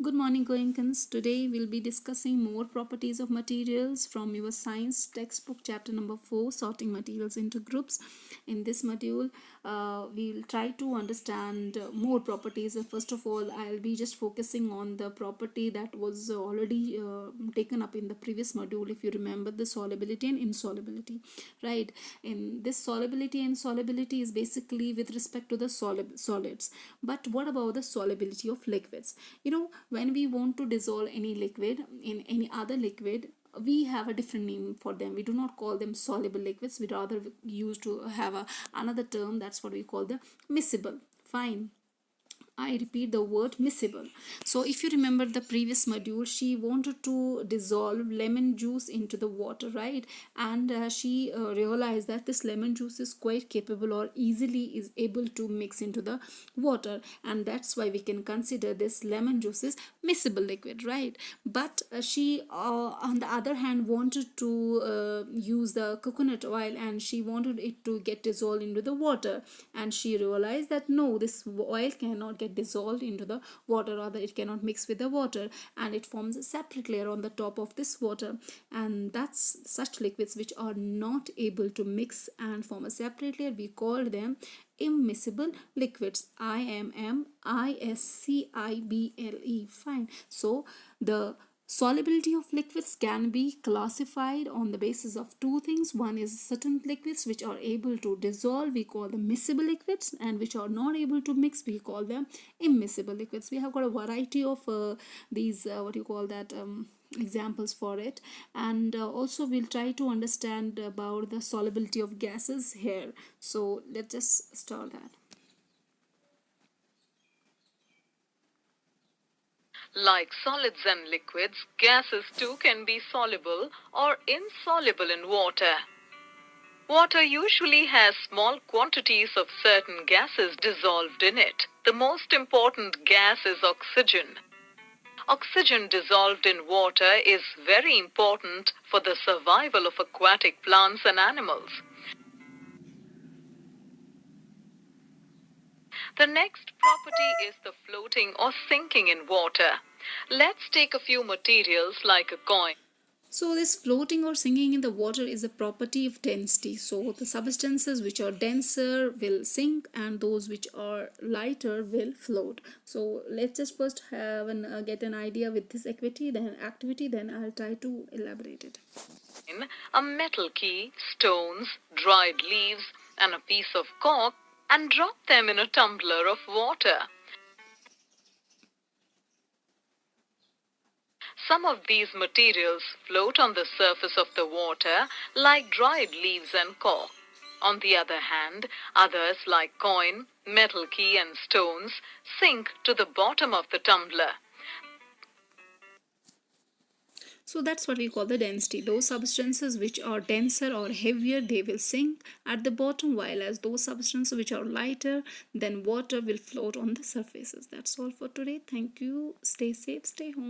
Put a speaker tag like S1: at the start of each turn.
S1: Good morning, Goenkans. Today we'll be discussing more properties of materials from your science textbook, chapter number 4, sorting materials into groups. In this module, we'll try to understand more properties. First of all, I'll be just focusing on the property that was already taken up in the previous module. If you remember, the solubility and insolubility, right? In this solubility and insolubility is basically with respect to the solids. But what about the solubility of liquids? When we want to dissolve any liquid in any other liquid, we have a different name for them. We do not call them soluble liquids. We rather use to have another term. That's what we call the miscible. Fine, I repeat the word miscible. So if you remember the previous module, she wanted to dissolve lemon juice into the water, right? And she realized that this lemon juice is quite capable or easily is able to mix into the water, and that's why we can consider this lemon juice is miscible liquid, right? But she on the other hand wanted to use the coconut oil, and she wanted it to get dissolved into the water, and she realized that no, this oil cannot get dissolved into the water, rather it cannot mix with the water, and it forms a separate layer on the top of this water. And that's such liquids which are not able to mix and form a separate layer, we call them immiscible liquids. IMMISCIBLE. Fine. So the solubility of liquids can be classified on the basis of two things. One is certain liquids which are able to dissolve, we call them miscible liquids, and which are not able to mix, we call them immiscible liquids. We have got a variety of these what you call that examples for it, and also we'll try to understand about the solubility of gases here. So let's just start that.
S2: Like solids and liquids, gases too can be soluble or insoluble in water. Water usually has small quantities of certain gases dissolved in it. The most important gas is oxygen. Oxygen dissolved in water is very important for the survival of aquatic plants and animals. The next property is the floating or sinking in water. Let's take a few materials like a coin.
S1: So this floating or sinking in the water is a property of density. So the substances which are denser will sink, and those which are lighter will float. So let's just first have get an idea with this activity, then I'll try to elaborate it.
S2: A metal key, stones, dried leaves, and a piece of cork, and drop them in a tumbler of water. Some of these materials float on the surface of the water, like dried leaves and cork. On the other hand, others like coin, metal key, and stones sink to the bottom of the tumbler.
S1: So that's what we call the density. Those substances which are denser or heavier, they will sink at the bottom, while as those substances which are lighter than water will float on the surfaces. That's all for today. Thank you. Stay safe, stay home.